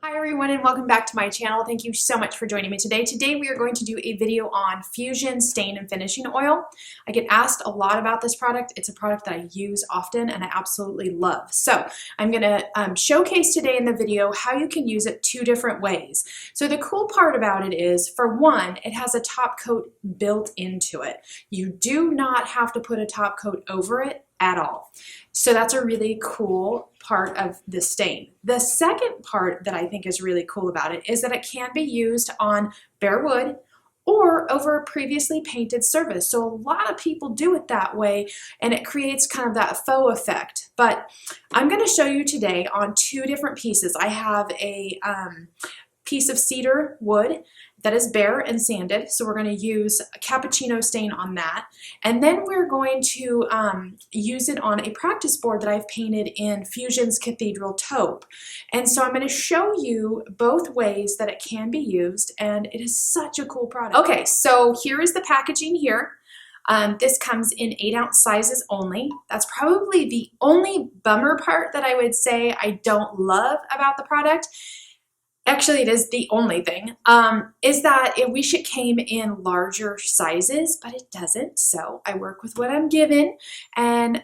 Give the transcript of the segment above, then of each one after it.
Hi everyone and welcome back to my channel. Thank you so much for joining me today. Today we are going to do a video on Fusion Stain and Finishing Oil. I get asked a lot about this product. It's a product that I use often and I absolutely love. So I'm going to showcase today in the video how you can use it two different ways. So the cool part about it is, for one, it has a top coat built into it. You do not have to put a top coat over it at all. So that's a really cool part of the stain. The second part that I think is really cool about it is that it can be used on bare wood or over a previously painted surface. So a lot of people do it that way and it creates kind of that faux effect. But I'm going to show you today on two different pieces. I have a piece of cedar wood that is bare and sanded, so we're going to use a cappuccino stain on that, and then we're going to use it on a practice board that I've painted in Fusion's Cathedral Taupe. And so I'm going to show you both ways that it can be used, and it is such a cool product. Okay, so here is the packaging here. This comes in 8-ounce sizes only. That's probably the only bummer part that I would say I don't love about the product. Actually, it is the only thing, is that I wish it came in larger sizes, but it doesn't. So I work with what I'm given, and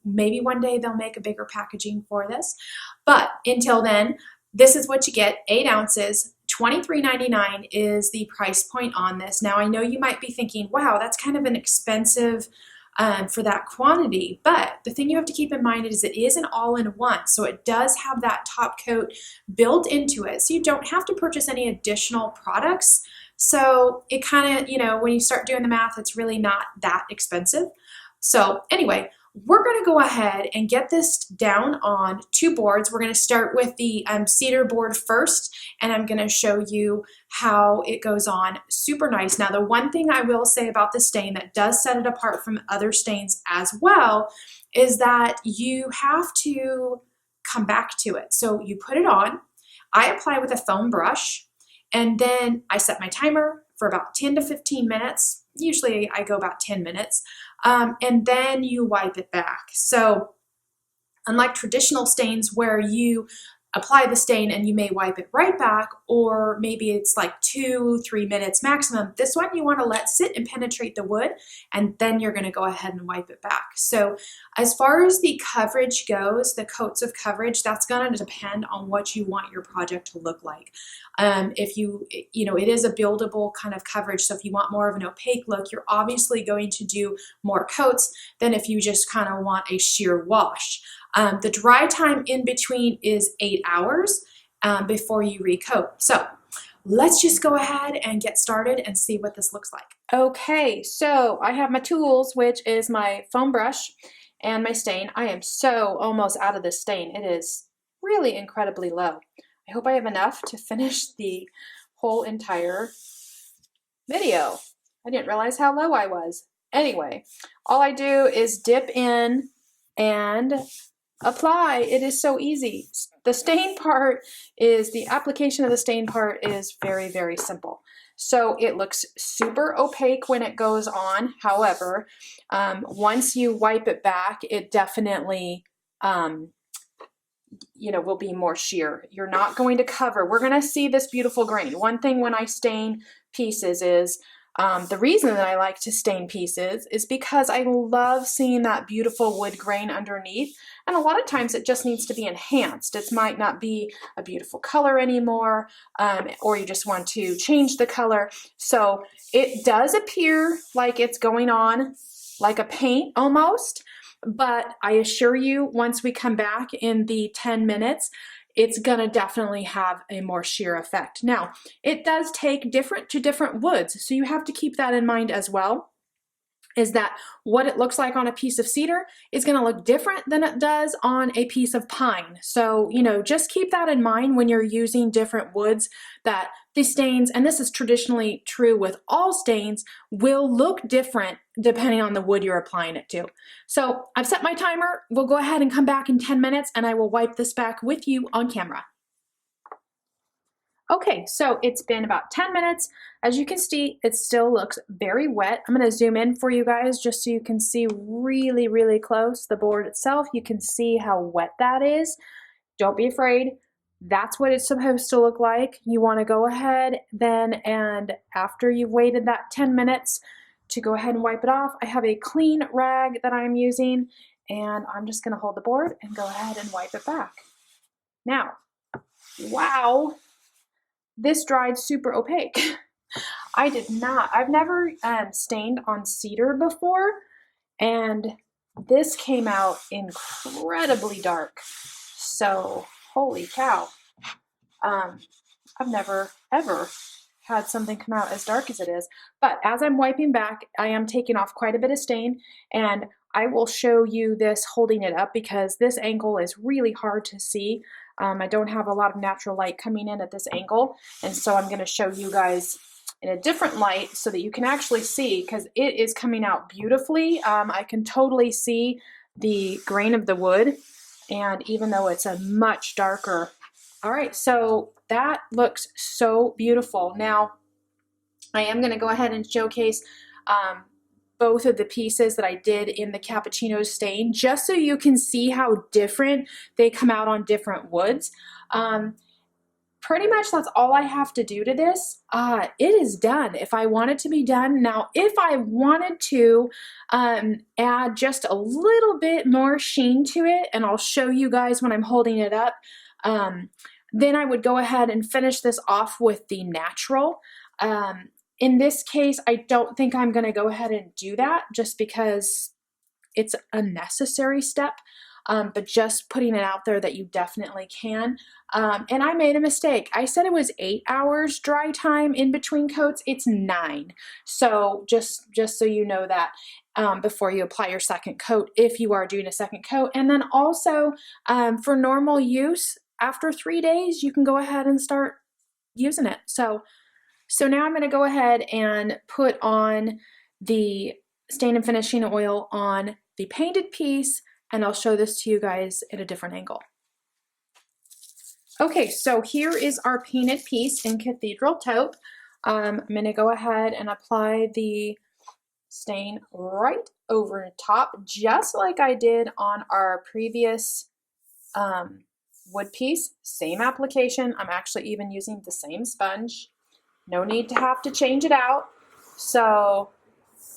maybe one day they'll make a bigger packaging for this. But until then, this is what you get, 8 ounces. $23.99 is the price point on this. Now, I know you might be thinking, wow, that's kind of an expensive for that quantity, but the thing you have to keep in mind is it is an all-in-one, so it does have that top coat built into it, so you don't have to purchase any additional products. So it kind of, you know, when you start doing the math, it's really not that expensive. So anyway, we're going to go ahead and get this down on two boards. We're going to start with the cedar board first, and I'm going to show you how it goes on. Super nice. Now, the one thing I will say about the stain that does set it apart from other stains as well is that you have to come back to it. So you put it on, I apply with a foam brush, and then I set my timer for about 10 to 15 minutes. Usually I go about 10 minutes. And then you wipe it back. So unlike traditional stains where you apply the stain and you may wipe it right back, or maybe it's like 2-3 minutes maximum, this one you want to let sit and penetrate the wood, and then you're going to go ahead and wipe it back. So as far as the coverage goes, the coats of coverage, that's going to depend on what you want your project to look like. If you know, it is a buildable kind of coverage, so if you want more of an opaque look, you're obviously going to do more coats than if you just kind of want a sheer wash. The dry time in between is 8 hours before you recoat. So let's just go ahead and get started and see what this looks like. Okay, so I have my tools, which is my foam brush and my stain. I am so almost out of this stain. It is really incredibly low. I hope I have enough to finish the whole entire video. I didn't realize how low I was. Anyway, all I do is dip in and apply. It is so easy. The stain part is, the application of the stain part is very, very simple. So it looks super opaque when it goes on. However, once you wipe it back, it definitely, you know, will be more sheer. You're not going to cover. We're going to see this beautiful grain. One thing when I stain pieces is, the reason that I like to stain pieces is because I love seeing that beautiful wood grain underneath, and a lot of times it just needs to be enhanced. It might not be a beautiful color anymore, or you just want to change the color. So it does appear like it's going on like a paint almost, but I assure you, once we come back in the 10 minutes, it's gonna definitely have a more sheer effect. Now, it does take different woods, so you have to keep that in mind as well, is that what it looks like on a piece of cedar is gonna look different than it does on a piece of pine. So, you know, just keep that in mind when you're using different woods, that the stains, and this is traditionally true with all stains, will look different depending on the wood you're applying it to. So I've set my timer. We'll go ahead and come back in 10 minutes and I will wipe this back with you on camera. Okay, so it's been about 10 minutes. As you can see, it still looks very wet. I'm gonna zoom in for you guys just so you can see really, really close the board itself. You can see how wet that is. Don't be afraid. That's what it's supposed to look like. You want to go ahead then, and after you've waited that 10 minutes to go ahead and wipe it off, I have a clean rag that I'm using, and I'm just going to hold the board and go ahead and wipe it back. Now, wow, this dried super opaque. I've never stained on cedar before, and this came out incredibly dark. So, holy cow. I've never, ever had something come out as dark as it is. But as I'm wiping back, I am taking off quite a bit of stain, and I will show you this holding it up because this angle is really hard to see. I don't have a lot of natural light coming in at this angle, and so I'm going to show you guys in a different light so that you can actually see, because it is coming out beautifully. I can totally see the grain of the wood, and even though it's a much darker. All right, so that looks so beautiful. Now, I am going to go ahead and showcase both of the pieces that I did in the Cappuccino stain, just so you can see how different they come out on different woods. Pretty much that's all I have to do to this. It is done if I want it to be done. Now, if I wanted to add just a little bit more sheen to it, and I'll show you guys when I'm holding it up, then I would go ahead and finish this off with the natural. In this case, I don't think I'm going to go ahead and do that just because it's a necessary step. But just putting it out there that you definitely can. And I made a mistake. I said it was 8 hours dry time in between coats. It's 9. So just so you know that before you apply your second coat, if you are doing a second coat. And then also for normal use, after 3 days, you can go ahead and start using it. So now I'm going to go ahead and put on the stain and finishing oil on the painted piece, and I'll show this to you guys at a different angle. Okay, so here is our painted piece in Cathedral Taupe. I'm going to go ahead and apply the stain right over the top, just like I did on our previous wood piece. Same application. I'm actually even using the same sponge. No need to have to change it out. So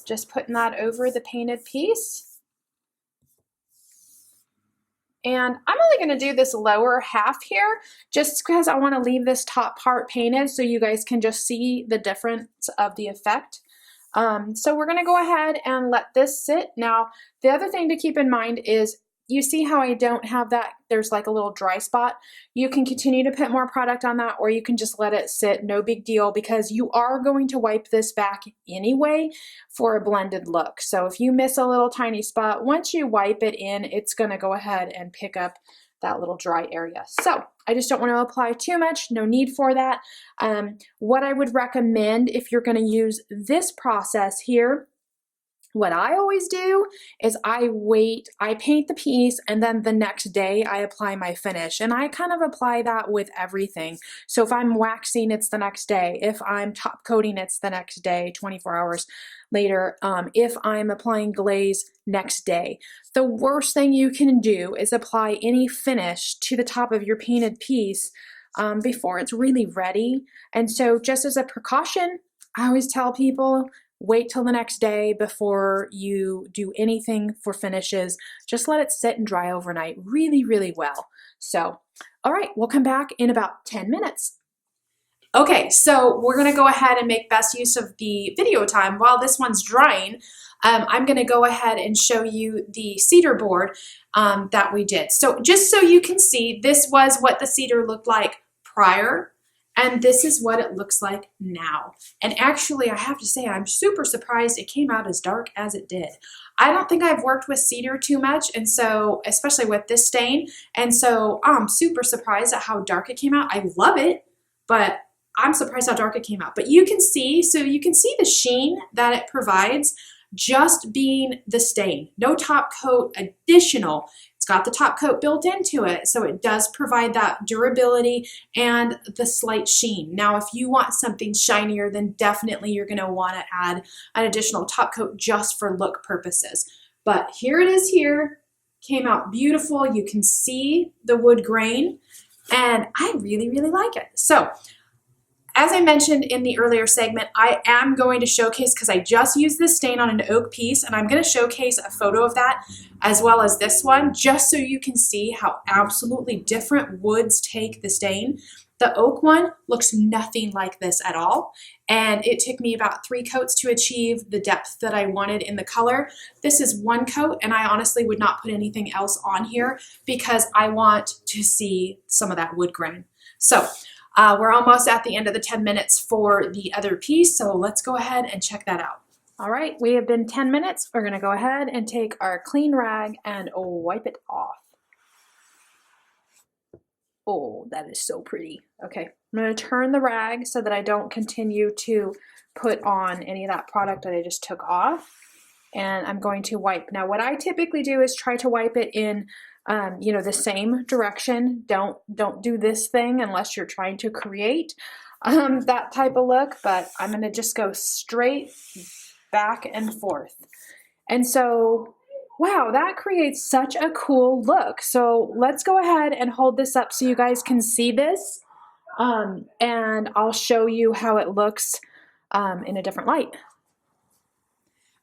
just putting that over the painted piece. And I'm only going to do this lower half here just because I want to leave this top part painted so you guys can just see the difference of the effect. So we're going to go ahead and let this sit. Now, the other thing to keep in mind is you see how I don't have that, there's like a little dry spot. You can continue to put more product on that, or you can just let it sit, no big deal, because you are going to wipe this back anyway for a blended look. So if you miss a little tiny spot, once you wipe it in, it's going to go ahead and pick up that little dry area. So I just don't want to apply too much, no need for that. What I would recommend if you're going to use this process here, what I always do is I paint the piece, and then the next day I apply my finish. And I kind of apply that with everything. So if I'm waxing, it's the next day. If I'm top coating, it's the next day, 24 hours later. If I'm applying glaze, next day. The worst thing you can do is apply any finish to the top of your painted piece before it's really ready. And so just as a precaution, I always tell people, wait till the next day before you do anything for finishes. Just let it sit and dry overnight really, really well. So, all right, we'll come back in about 10 minutes. Okay, so we're gonna go ahead and make best use of the video time. While this one's drying, I'm gonna go ahead and show you the cedar board that we did. So just so you can see, this was what the cedar looked like prior, and this is what it looks like now. And actually, I have to say, I'm super surprised it came out as dark as it did. I don't think I've worked with cedar too much, and so, especially with this stain, and so I'm super surprised at how dark it came out. I love it, but I'm surprised how dark it came out. But you can see, so you can see the sheen that it provides just being the stain. No top coat additional. It's got the top coat built into it, so it does provide that durability and the slight sheen. Now, if you want something shinier, then definitely you're gonna wanna add an additional top coat just for look purposes. But here it is here, came out beautiful. You can see the wood grain. and I really, really like it. So as I mentioned in the earlier segment, I am going to showcase, because I just used this stain on an oak piece, and I'm going to showcase a photo of that as well as this one, just so you can see how absolutely different woods take the stain. The oak one looks nothing like this at all, and it took me about 3 coats to achieve the depth that I wanted in the color. This is 1 coat, and I honestly would not put anything else on here because I want to see some of that wood grain. So we're almost at the end of the 10 minutes for the other piece, so let's go ahead and check that out. All right, we have been 10 minutes. We're gonna go ahead and take our clean rag and wipe it off. Oh, that is so pretty. Okay, I'm gonna turn the rag so that I don't continue to put on any of that product that I just took off. And I'm going to wipe. Now, what I typically do is try to wipe it in you know, the same direction. Don't do this thing unless you're trying to create that type of look, but I'm going to just go straight back and forth. And so, wow, that creates such a cool look. So let's go ahead and hold this up so you guys can see this, and I'll show you how it looks in a different light.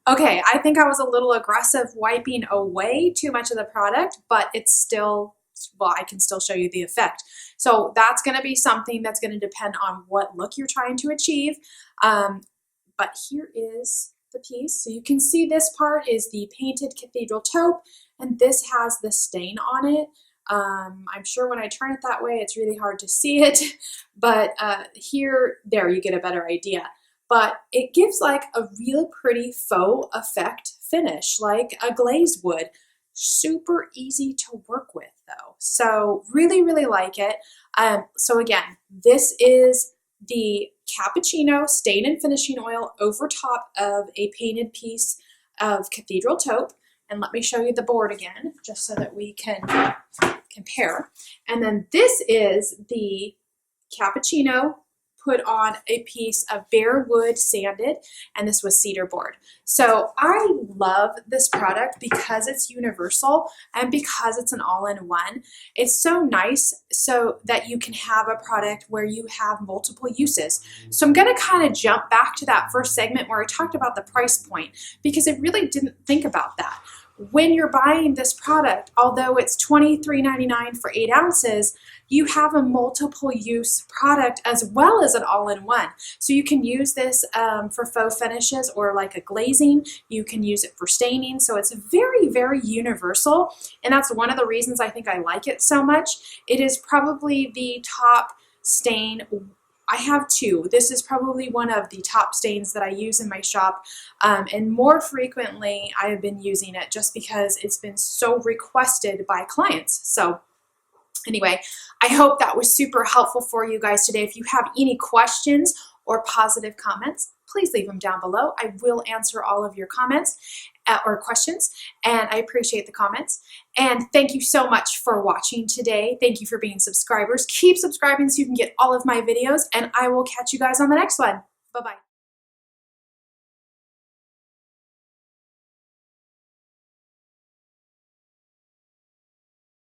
Okay, I think I was a little aggressive wiping away too much of the product, but it's still, well, I can still show you the effect. So that's going to be something that's going to depend on what look you're trying to achieve. But here is the piece. So you can see this part is the painted Cathedral taupe, and this has the stain on it. I'm sure when I turn it that way, it's really hard to see it, but there you get a better idea. But it gives like a real pretty faux effect finish, like a glazed would. Super easy to work with though. So really, really like it. So again, this is the Cappuccino Stain and Finishing Oil over top of a painted piece of Cathedral taupe. And let me show you the board again, just so that we can compare. And then this is the Cappuccino put on a piece of bare wood sanded, and this was cedar board. So I love this product because it's universal and because it's an all-in-one. It's so nice so that you can have a product where you have multiple uses. So I'm going to kind of jump back to that first segment where I talked about the price point, because I really didn't think about that. When you're buying this product, although it's $23.99 for 8 ounces, you have a multiple use product as well as an all-in-one. So you can use this for faux finishes or like a glazing. You can use it for staining. So it's very, very universal. And that's one of the reasons I think I like it so much. It is probably the top stain. I have 2. This is probably one of the top stains that I use in my shop, and more frequently I have been using it just because it's been so requested by clients. So anyway, I hope that was super helpful for you guys today. If you have any questions or positive comments, please leave them down below. I will answer all of your comments or questions, and I appreciate the comments. And thank you so much for watching today. Thank you for being subscribers. Keep subscribing so you can get all of my videos, and I will catch you guys on the next one. Bye-bye.